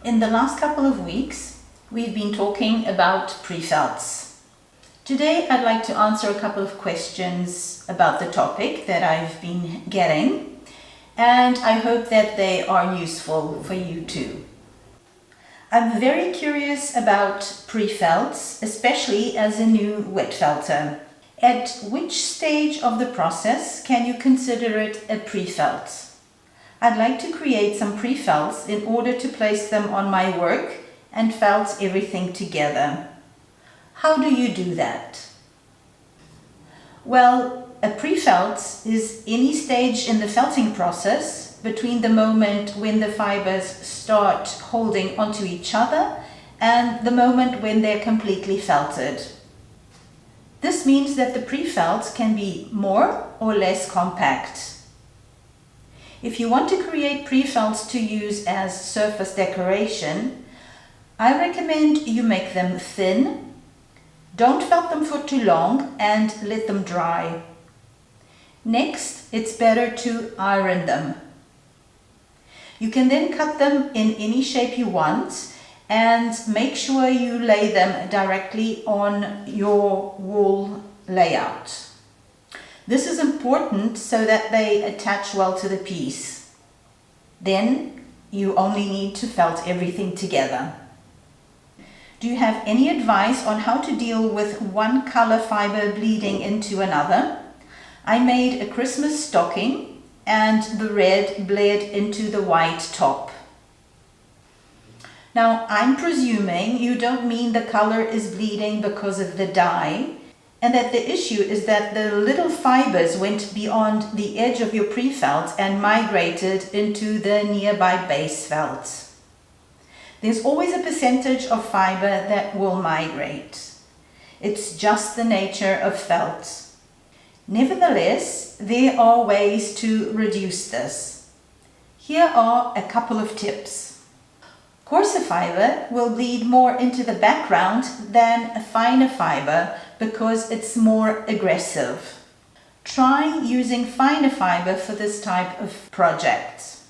In the last couple of weeks, we've been talking about pre-felts. Today, I'd like to answer a couple of questions about the topic that I've been getting, and I hope that they are useful for you too. I'm very curious about pre-felts, especially as a new wet felter. At which stage of the process can you consider it a pre-felt? I'd like to create some pre-felts in order to place them on my work and felt everything together. How do you do that? Well, a pre-felt is any stage in the felting process between the moment when the fibers start holding onto each other and the moment when they're completely felted. This means that the pre-felt can be more or less compact. If you want to create pre-felts to use as surface decoration, I recommend you make them thin, don't felt them for too long and let them dry. Next, it's better to iron them. You can then cut them in any shape you want and make sure you lay them directly on your wall layout. This is important so that they attach well to the piece. Then you only need to felt everything together. Do you have any advice on how to deal with one color fiber bleeding into another? I made a Christmas stocking and the red bled into the white top. Now, I'm presuming you don't mean the color is bleeding because of the dye, and that the issue is that the little fibers went beyond the edge of your pre-felt and migrated into the nearby base felt. There's always a percentage of fiber that will migrate. It's just the nature of felt. Nevertheless, there are ways to reduce this. Here are a couple of tips. Coarser fiber will bleed more into the background than a finer fiber because it's more aggressive. Try using finer fiber for this type of project.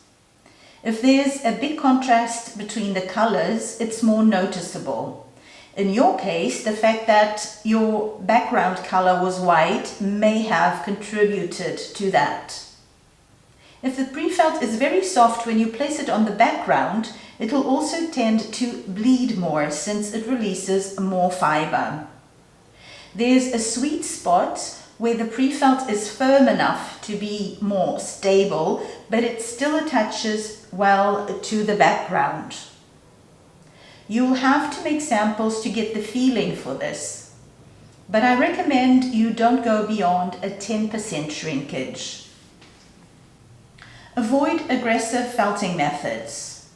If there's a big contrast between the colors, it's more noticeable. In your case, the fact that your background color was white may have contributed to that. If the pre-felt is very soft when you place it on the background, it will also tend to bleed more since it releases more fiber. There's a sweet spot where the pre-felt is firm enough to be more stable, but it still attaches well to the background. You'll have to make samples to get the feeling for this, but I recommend you don't go beyond a 10% shrinkage. Avoid aggressive felting methods.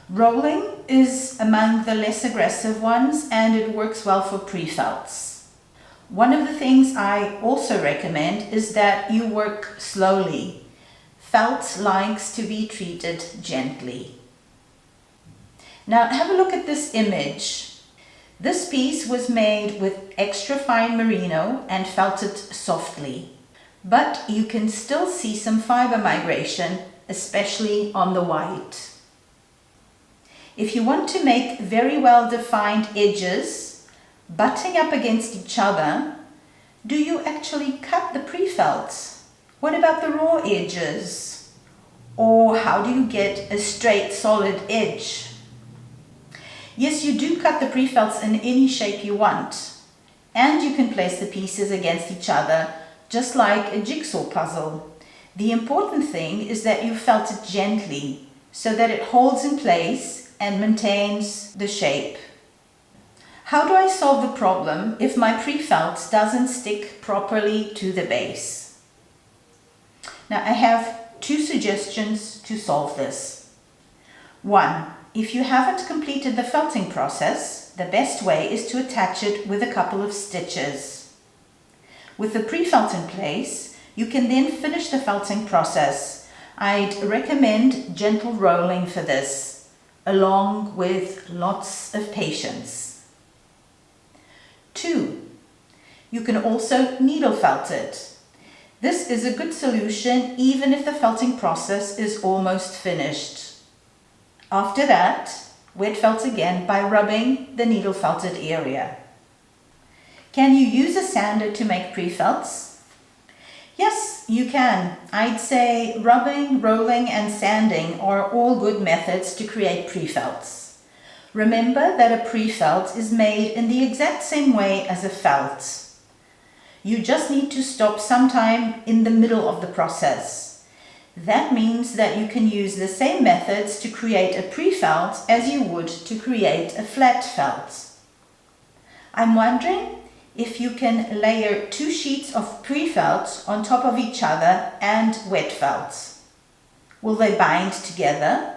Rolling is among the less aggressive ones and it works well for pre-felts. One of the things I also recommend is that you work slowly. Felt likes to be treated gently. Now have a look at this image. This piece was made with extra fine merino and felted softly. But you can still see some fiber migration, especially on the white. If you want to make very well defined edges, butting up against each other, do you actually cut the pre-felt? What about the raw edges? Or how do you get a straight, solid edge? Yes, you do cut the pre-felts in any shape you want, and you can place the pieces against each other just like a jigsaw puzzle. The important thing is that you felt it gently so that it holds in place and maintains the shape. How do I solve the problem if my pre-felt doesn't stick properly to the base? Now I have two suggestions to solve this. One, if you haven't completed the felting process, the best way is to attach it with a couple of stitches. With the pre-felt in place, you can then finish the felting process. I'd recommend gentle rolling for this, along with lots of patience. 2. You can also needle felt it. This is a good solution even if the felting process is almost finished. After that, wet felt again by rubbing the needle felted area. Can you use a sander to make pre-felts? Yes, you can. I'd say rubbing, rolling and sanding are all good methods to create pre-felts. Remember that a pre-felt is made in the exact same way as a felt. You just need to stop sometime in the middle of the process. That means that you can use the same methods to create a pre-felt as you would to create a flat felt. I'm wondering if you can layer 2 sheets of pre-felt on top of each other and wet felt. Will they bind together?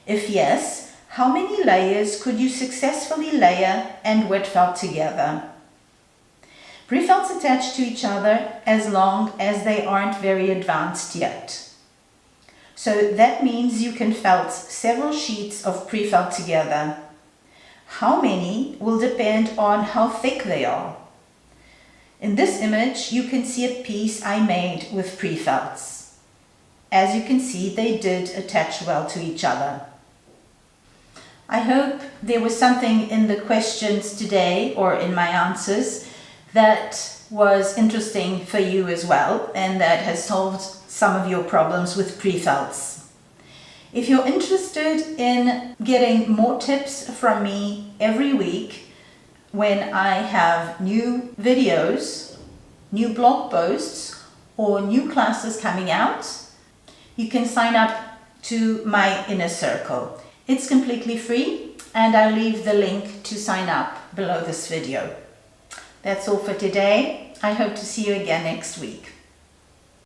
If yes, how many layers could you successfully layer and wet felt together? Pre-felts attach to each other as long as they aren't very advanced yet. So that means you can felt several sheets of pre-felt together. How many will depend on how thick they are. In this image, you can see a piece I made with pre-felts. As you can see, they did attach well to each other. I hope there was something in the questions today or in my answers that was interesting for you as well and that has solved some of your problems with pre-felts. If you're interested in getting more tips from me every week when I have new videos, new blog posts, or new classes coming out, you can sign up to my inner circle. It's completely free and I'll leave the link to sign up below this video. That's all for today. I hope to see you again next week.